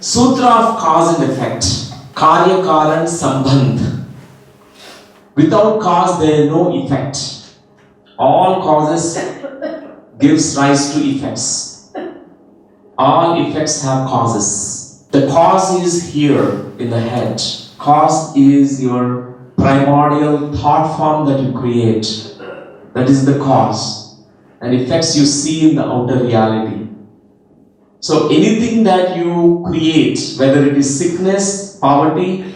Sutra of cause and effect. Karya Karan Sambandh. Without cause there is no effect. All causes gives rise to effects. All effects have causes. The cause is here in the head. Cause is your primordial thought form that you create. That is the cause. And effects you see in the outer reality. So anything that you create, whether it is sickness, poverty,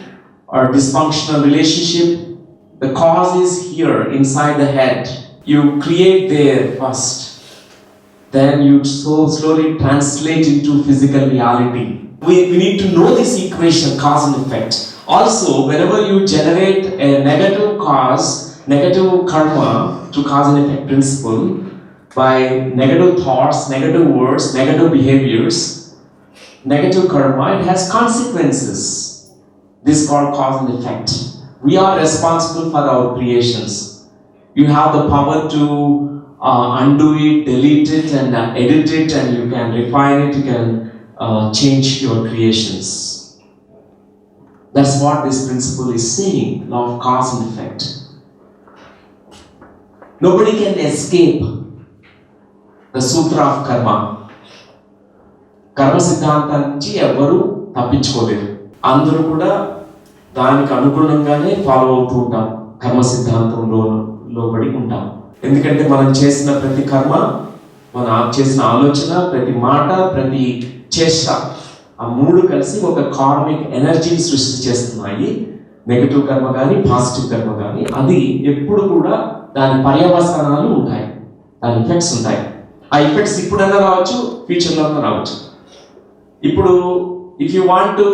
or dysfunctional relationship, the cause is here inside the head. You create there first. Then you slowly translate into physical reality. We need to know this equation, cause and effect. Also, whenever you generate a negative cause, negative karma to cause and effect principle, by negative thoughts, negative words, negative behaviors, negative karma, it has consequences. This is called cause and effect. We are responsible for our creations. You have the power to undo it, delete it, and edit it, and you can refine it, you can change your creations. That's what this principle is saying, law of cause and effect. Nobody can escape the Sutra of Karma. Karma Siddhanta నుంచి ఎవరు తప్పించుకోలేరు. అందరూ కూడా దానికి అనుగుణంగానే follow అవుతూ ఉంటాం. కర్మ సిద్ధాంతంలో లోబడి ఉంటాం. ఎందుకంటే మనం చేసిన ప్రతి కర్మ, మనం చేసిన ఆలోచన, ప్రతి మాట, ప్రతి చేష్ట, ఆ మూడు కలిసి ఒక కార్మిక్ ఎనర్జీని సృష్టి చేస్తున్నాయి. నెగటివ్ కర్మ కానీ పాజిటివ్ కర్మ కానీ అది ఎప్పుడు కూడా దాని పర్యవసానాలు ఉంటాయి, దాని ఎఫెక్ట్స్ ఉంటాయి. ఆ ఎఫెక్ట్స్ ఇప్పుడన్నా రావచ్చు, ఫ్యూచర్లో అన్నా రావచ్చు. ఇప్పుడు if you want to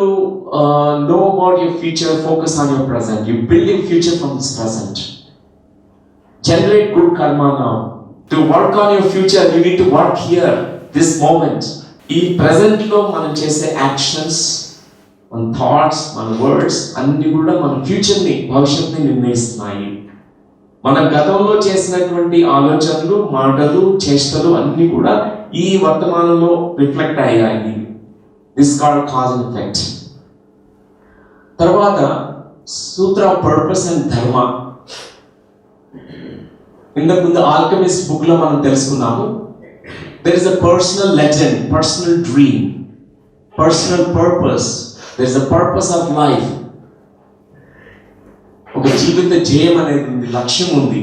know about your future, focus on your present. You build your future from this present. Generate good karma now. To work on your future, you need to work here, this moment. ఈ present లో మనం చేసే actions, మన thoughts, మన words అన్ని కూడా మన ఫ్యూచర్ని, భవిష్యత్తుని నిర్ణయిస్తున్నాయి. మన గతంలో చేసినటువంటి ఆలోచనలు, మాటలు, చేష్టలు అన్ని కూడా ఈ వర్తమానంలో రిఫ్లెక్ట్ అయ్యాయి. This is called cause and effect. తర్వాత Sutra of Purpose-Dharma. ఇంతకు ముందు ఆల్కెమిస్ట్ బుక్ లో మనం తెలుసుకున్నాము. There is a personal legend, personal dream, personal purpose. There is a purpose of life. ఒక జీవిత జయం అనేది ఉంది, లక్ష్యం ఉంది.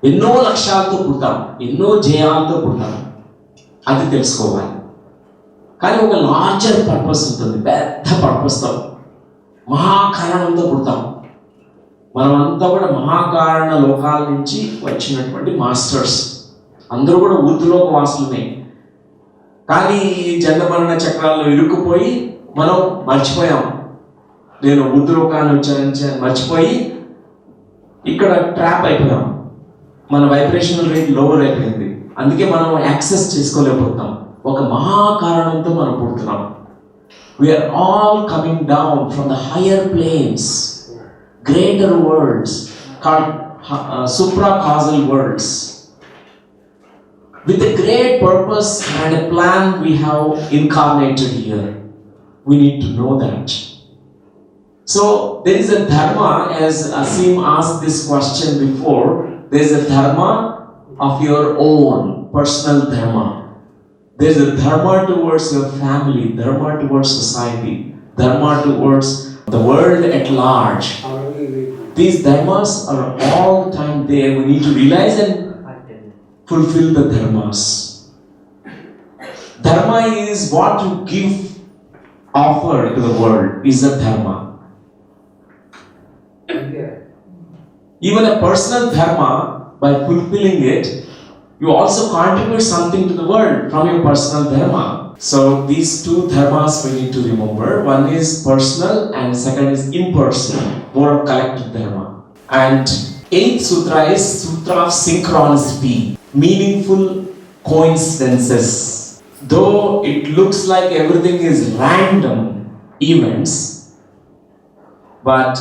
ఎన్నో లక్ష్యాలతో పుడతాం, ఎన్నో జయాలతో పుడతాం, అది తెలుసుకోవాలి. కానీ ఒక లార్జర్ పర్పస్ ఉంటుంది, పెద్ద పర్పస్తో, మహాకారణంతో పుడతాం. మనమంతా కూడా మహాకారణ లోకాల నుంచి వచ్చినటువంటి మాస్టర్స్. అందరూ కూడా ఊర్ధలోక వాసులనే. కానీ ఈ జన్మమరణ చక్రాల్లో ఇరుక్కుపోయి మనం మర్చిపోయాం. నేను ఊర్ధలోకాన్ని వచ్చాను మర్చిపోయి ఇక్కడ ట్రాప్ అయిపోయాం. మన వైబ్రేషనల్ రేట్ లోవర్ అయిపోయింది. అందుకే మనం యాక్సెస్ చేసుకోలేకపోతున్నాం. ఒక మహాకారణంతో మనం పుడుతున్నాం. We are all coming down from the higher planes, greater worlds called supracausal worlds. With a great purpose and a plan we have incarnated here. We need to know that. So there is a dharma, as Asim asked this question before, there is a dharma of your own personal dharma. There is a dharma towards your family, dharma towards society, dharma towards the world at large. These dharmas are all the time there. We need to realize and fulfill the dharmas. Dharma is what you give, offer to the world is a dharma. Even a personal dharma, by fulfilling it, you also contribute something to the world from your personal dharma. So these two dharmas we need to remember. One is personal and second is impersonal, more of collective dharma. And 8th sutra is Sutra of Synchronicity, meaningful coincidences. Though it looks like everything is random events, but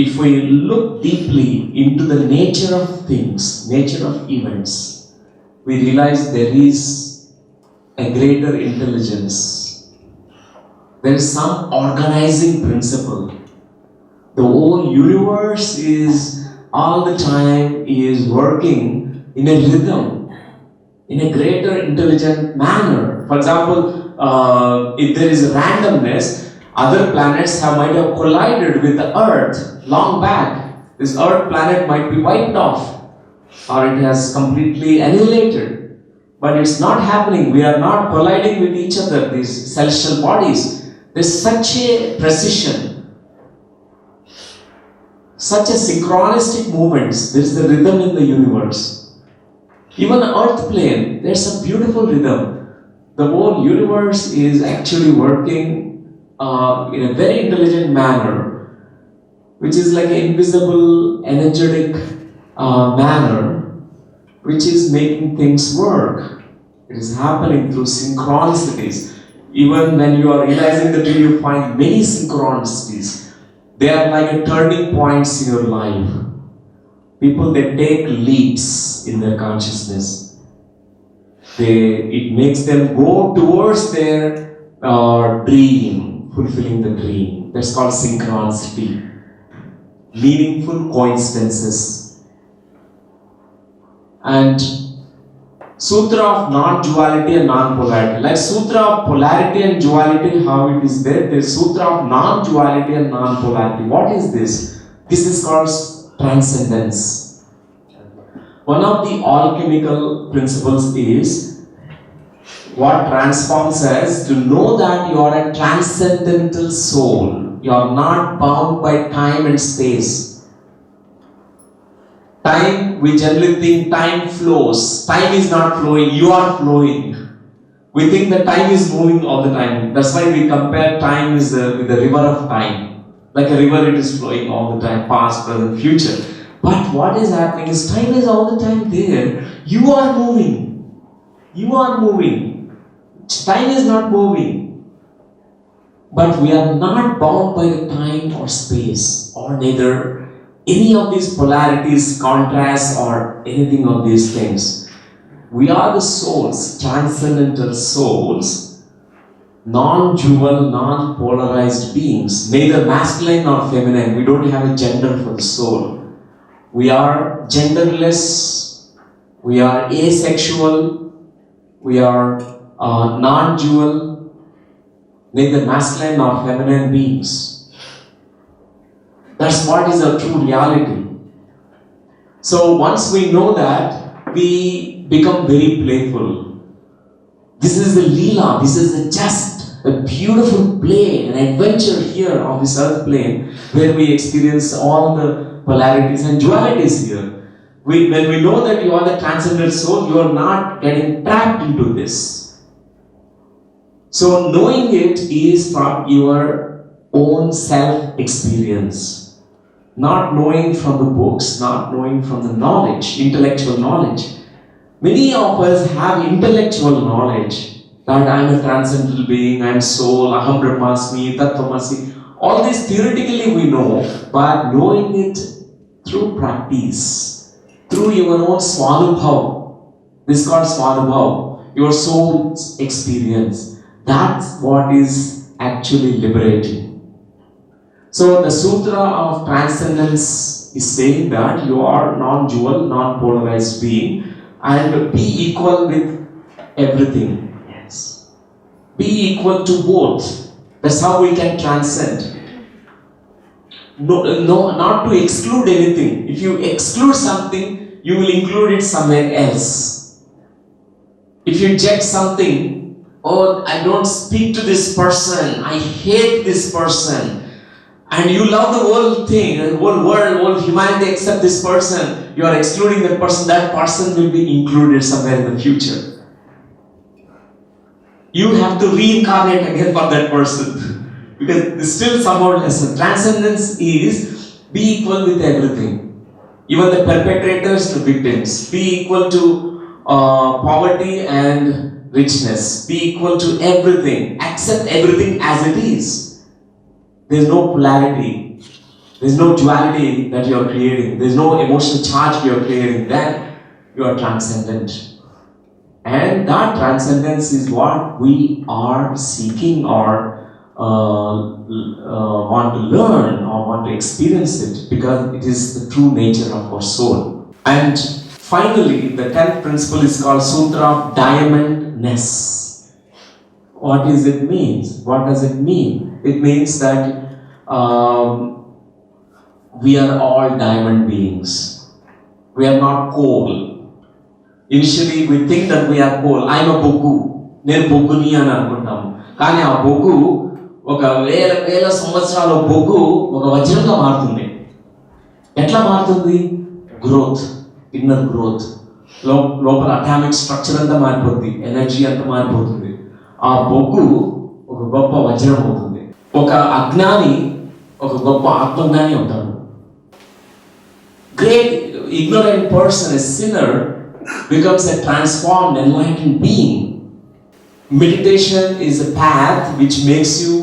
if we look deeply into the nature of things, nature of events, we realize there is a greater intelligence There is some organizing principle. The whole universe is all the time is working in a rhythm, in a greater intelligent manner. For example, if there is randomness, other planets might have collided with the Earth long back. This Earth planet might be wiped off, or it has completely annihilated. But it's not happening. We are not colliding with each other, these celestial bodies. There's such a precision, such a synchronistic movements. There is a rhythm in the universe. Even the earth plane, there's a beautiful rhythm. The whole universe is actually working in a very intelligent manner, which is like an invisible, energetic manner, which is making things work. It is happening through synchronicities. Even when you are realizing the way, you find many synchronicities. They are like a turning points in your life. People, they take leaps in their consciousness. It makes them go towards their dream, fulfilling the dream. That's called synchronicity. Meaningful coincidences. And Sutra of Non-Duality and Non-Polarity. Like Sutra of Polarity and Duality, how it is there. There's Sutra of Non-Duality and Non-Polarity. What is this? This is called transcendence. One of the alchemical principles is what transforms us to know that you are a transcendental soul. You are not bound by time and space. Time, we generally think time flows. Time is not flowing, you are flowing. We think that time is moving all the time. That's why we compare time with the river of time. Like a river, it is flowing all the time, past, present, future. But what is happening is time is all the time there. You are moving. You are moving. Time is not moving. But we are not bound by the time or space, or neither any of these polarities, contrasts, or anything of these things. We are the souls, transcendental souls, non-dual, non-polarized beings, neither masculine nor feminine. We don't have a gender for the soul. We are genderless, we are asexual, we are non-dual, neither masculine nor feminine beings. That's what is our true reality. So once we know that, we become very playful. This is the Leela, this is just a beautiful play, an adventure here on this earth plane, where we experience all the polarities and dualities here. When we know that you are the transcendental soul, you are not getting trapped into this. So knowing it is from your own self-experience. Not knowing from the books, not knowing from the knowledge, intellectual knowledge. Many of us have intellectual knowledge that I am a transcendental being, I am soul, Aham Brahmasmi, Tattvamasi. All this theoretically we know, but knowing it through practice, through your own Swanubhav. This is called Swanubhav, your soul's experience. That's what is actually liberating. So the Sutra of Transcendence is saying that you are non-dual, non-polarized being, and be equal with everything. Yes. Be equal to both. That's how we can transcend. No, not to exclude anything. If you exclude something, you will include it somewhere else. If you reject something, oh, I don't speak to this person, I hate this person, and you love the whole thing, the whole world, whole humanity except this person, you are excluding that person will be included somewhere in the future. You have to reincarnate again for that person. Because it's still somehow lesson. Transcendence is be equal with everything. Even the perpetrators to victims. Be equal to poverty and richness. Be equal to everything. Accept everything as it is. There is no polarity. There is no duality that you are creating. There is no emotional charge you are creating. Then you are transcendent. And that transcendence is what we are seeking or want to learn or want to experience it, because it is the true nature of our soul. And finally, the 10th principle is called Sutra of Diamond, ness. What does it mean? What does it mean? It means that we are all diamond beings. We are not coal. Initially, we think that we are coal. I am a bogu. నేను బొగ్గుని అని అనుకుంటాము. కానీ ఆ బొగ్గు ఒక వేల సంవత్సరాల బొగ్గు ఒక వజ్రంగా మారుతుంది. ఎట్లా మారుతుంది? Growth, inner growth. లోపల అటామిక్ స్ట్రక్చర్ అంతా మారిపోతుంది, ఎనర్జీ అంతా మారిపోతుంది. ఆ బొగ్గు ఒక గొప్ప వజ్రం అవుతుంది. ఒక అజ్ఞాని ఒక గొప్ప ఆత్మజ్ఞాని అవుతాడు. Great ignorant person, a sinner, becomes a transformed, enlightened being. Meditation is a path which makes you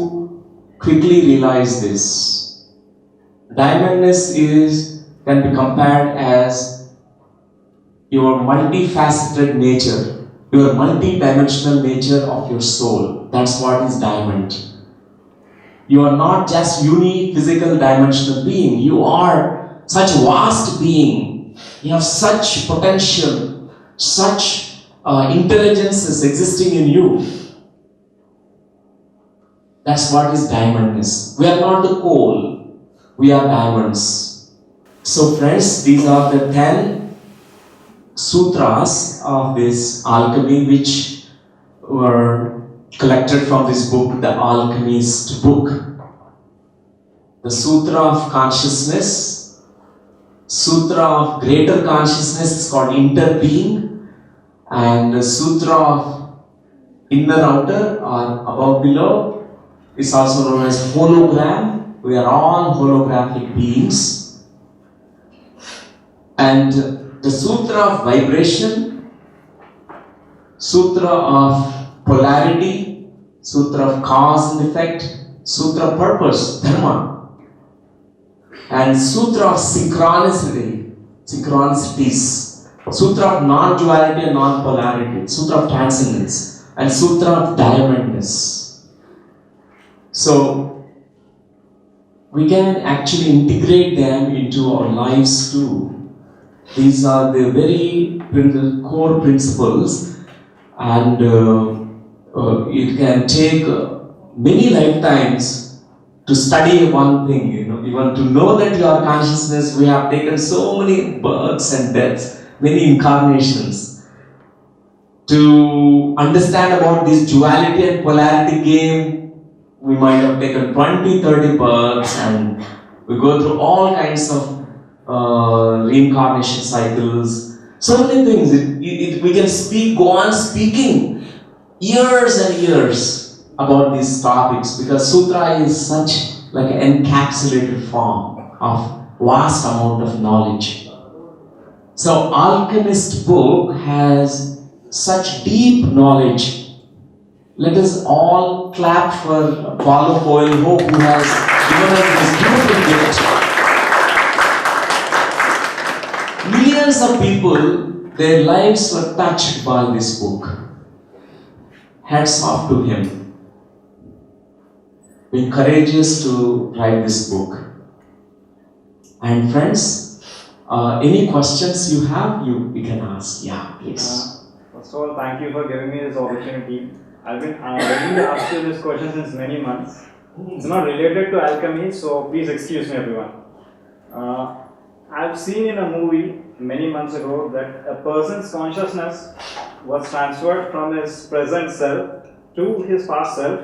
quickly realize this. Diamondness can be compared as your multifaceted nature, your multi-dimensional nature of your soul. That's what is diamond. You are not just unique physical dimensional being. You are such vast being. You have such potential, such intelligences existing in you. That's what is diamondness. We are not the coal. We are diamonds. So friends, these are the 10 sutras of this alchemy which were collected from this book, The Alchemist Book. The Sutra of Consciousness, Sutra of Greater Consciousness is called Interbeing, and the Sutra of Inner Outer or Above Below is also known as Hologram. We are all holographic beings. And the Sutra of Vibration, Sutra of Polarity, Sutra of Cause and Effect, Sutra of Purpose-Dharma, and Sutra of Synchronicities, Sutra of Non-Duality and Non-Polarity, Sutra of Transcendence, and Sutra of Diamondness. So, we can actually integrate them into our lives too. These are the very core principles, and it can take many lifetimes to study one thing. Even to know that you are consciousness, we have taken so many births and deaths, many incarnations. To understand about this duality and polarity game, we might have taken 20-30 births, and we go through all kinds of reincarnation cycles. So many things. We can go on speaking years and years about these topics, because Sutra is such like an encapsulated form of vast amount of knowledge. So Alchemist book has such deep knowledge. Let us all clap for Paulo Coelho, who has given us this beautiful gift. Millions of people, their lives were touched by this book. Hats off to him. Be courageous to write this book. And friends, any questions you have, you can ask. Yeah, please. First of all, thank you for giving me this opportunity. I've been waiting to ask you this question since many months. It's not related to alchemy, so please excuse me, everyone. I've seen in a movie many months ago that a person's consciousness was transferred from his present self to his past self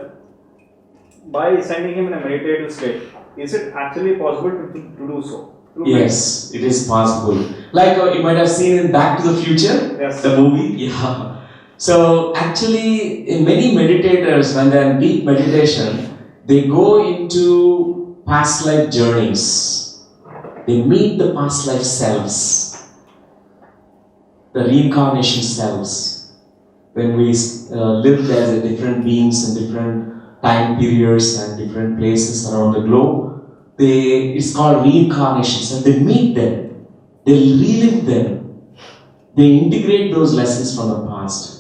by sending him in a meditative state. Is it actually possible to do so? Yes, it is possible. Like you might have seen in Back to the Future, yes, the movie. Yeah. So actually, in many meditators, when they are in deep meditation, they go into past life journeys. They meet the past life selves, the reincarnation selves. When we lived as different beings in different time periods and different places around the globe, it's called reincarnations, and they meet them, they relive them, they integrate those lessons from the past.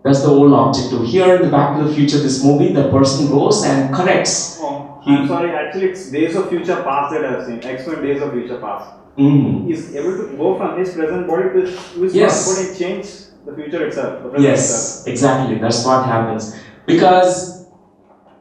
That's the whole objective. Here in the Back to the Future, this movie, the person goes and corrects. Oh, I'm sorry, actually it's Days of Future Past that I've seen. X-Men Days of Future Past. He's able to go from his present body to his past body and change the future itself. The present itself. Exactly. That's what happens. Because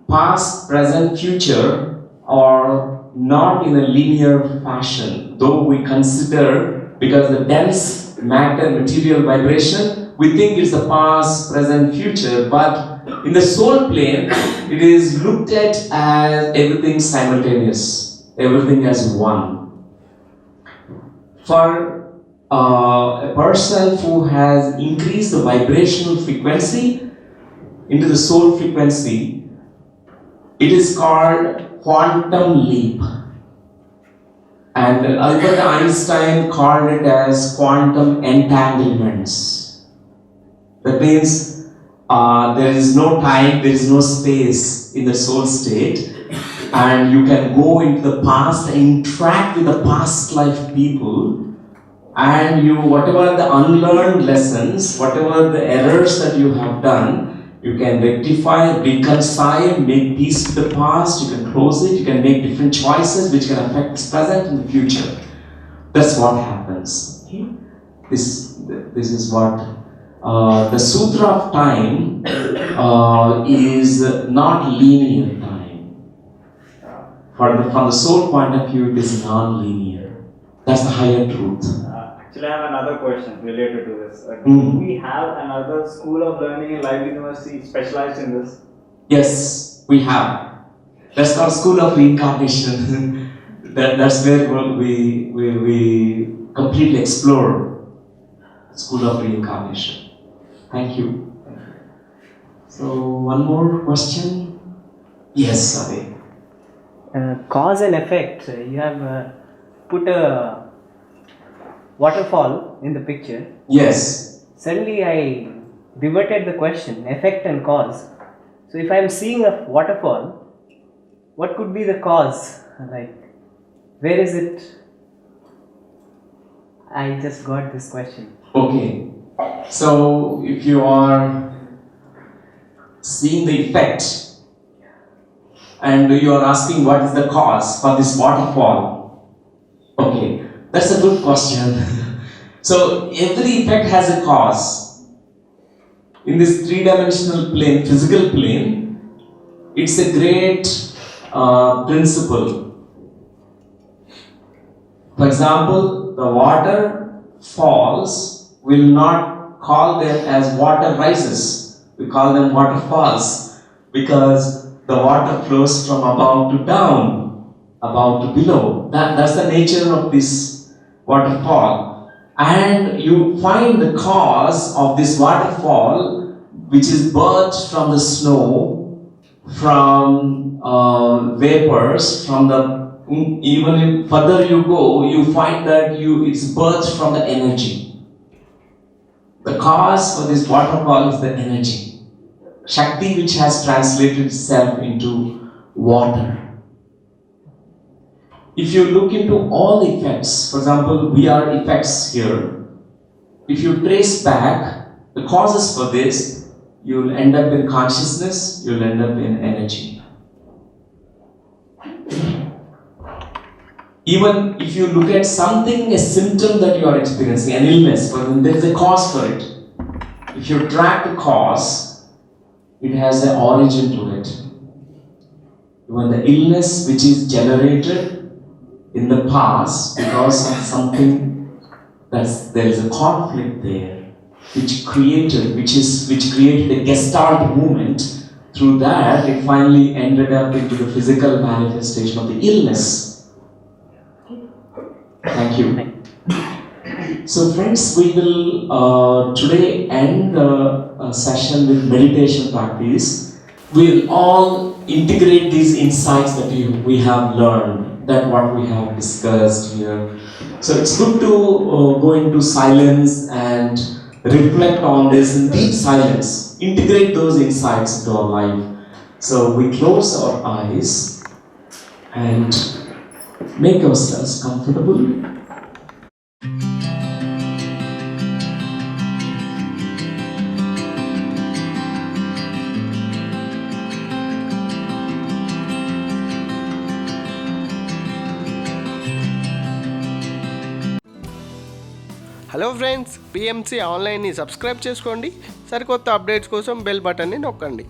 past, present, future are not in a linear fashion. Though we consider, because the dense matter, material vibration, we think it's the past, present, future, but in the soul plane, it is looked at as everything simultaneous, everything as one. For a person who has increased the vibrational frequency into the soul frequency, it is called quantum leap. And Albert Einstein called it as quantum entanglements. That means there is no time, there is no space in the soul state, and you can go into the past and interact with the past life people, and you, whatever the unlearned lessons, whatever the errors that you have done, you can rectify, reconcile, make peace with the past, you can close it, you can make different choices which can affect the present and the future. That's what happens. This is what the Sutra of Time is not linear time. From the soul point of view, it is non-linear. That's the higher truth. Actually, I have another question related to this. Do we have another school of learning in Life University specialized in this? Yes, we have. That's called School of Reincarnation. That's where we completely explore School of Reincarnation. Thank you. So, one more question? Yes, Ade. Cause and effect. You have put a waterfall in the picture. Yes. Suddenly I diverted the question, effect and cause. So if I am seeing a waterfall, what could be the cause? Like, where is it? I just got this question. Okay. So if you are seeing the effect and you are asking what is the cause for this waterfall, okay. That's a good question. So every effect has a cause. In this three-dimensional plane, physical plane, it's a great principle. For example, the water falls will not call them as water rises. We call them waterfalls because the water flows from above to down, above to below. That's the nature of this waterfall, and you find the cause of this waterfall, which is birthed from the snow, from vapors, from the even if further you go, you find that it's birthed from the energy. The cause for this waterfall is the energy, Shakti, which has translated itself into water. If you look into all the effects, for example, we are effects here. If you trace back the causes for this, you will end up in consciousness, you will end up in energy. Even if you look at something, a symptom that you are experiencing, an illness, there is a cause for it. If you track the cause, it has an origin to it. Even the illness which is generated in the past because of something there is a conflict there, which created a gestalt movement. Through that, it finally ended up into the physical manifestation of the illness. Thank you. So, friends, we will today end the session with meditation practice. We will all integrate these insights that we have learned, that what we have discussed here. So it's good to go into silence and reflect on this in deep silence. Integrate those insights into our life. So we close our eyes and make ourselves comfortable. Hello friends, PMC ఆన్లైన్ని subscribe చేసుకోండి. సరికొత్త updates కోసం bell బటన్ని నొక్కండి.